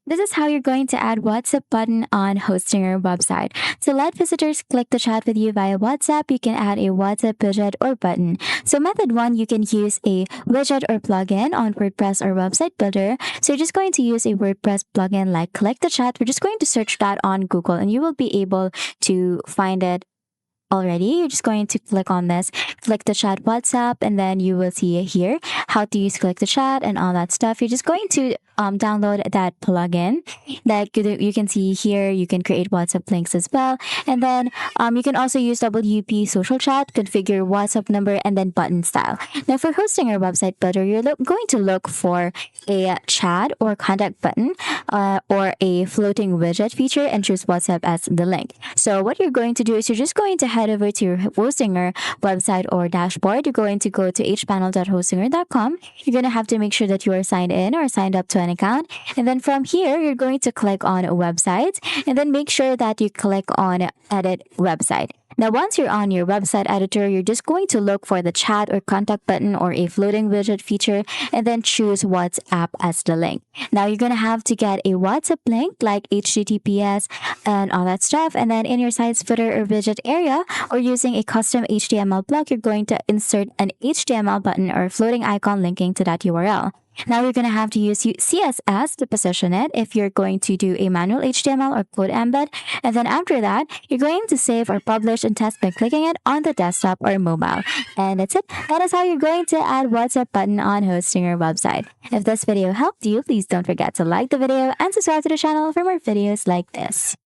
This is how you're going to add WhatsApp button on hosting your website. To let visitors click to chat with you via WhatsApp, you can add a WhatsApp widget or button. So method one, you can use a widget or plugin on WordPress or website builder. So you're just going to use a WordPress plugin like Click to Chat. We're just going to search that on Google and you will be able to find it already. You're just going to click on this, click the chat WhatsApp, and then you will see here how to use click the chat and all that stuff. You're just going to download that plugin that you can see here. You can create WhatsApp links as well. And then you can also use WP social chat, configure WhatsApp number, and then button style. Now for hosting your website builder, you're going to look for a chat or contact button or a floating widget feature and choose WhatsApp as the link. So what you're going to do is you're just going to head over to your Hostinger website or dashboard. You're going to go to hpanel.hostinger.com. You're going to have to make sure that you are signed in or signed up to an account. And then from here, you're going to click on websites and then make sure that you click on edit website. Now, once you're on your website editor, you're just going to look for the chat or contact button or a floating widget feature and then choose WhatsApp as the link. Now, you're going to have to get a WhatsApp link like HTTPS and all that stuff. And then in your site's footer or widget area or using a custom HTML block, you're going to insert an HTML button or floating icon linking to that URL. Now you're going to have to use CSS to position it if you're going to do a manual HTML or code embed. And then after that, you're going to save or publish and test by clicking it on the desktop or mobile. And that's it. That is how you're going to add WhatsApp button on hosting your website. If this video helped you, please don't forget to like the video and subscribe to the channel for more videos like this.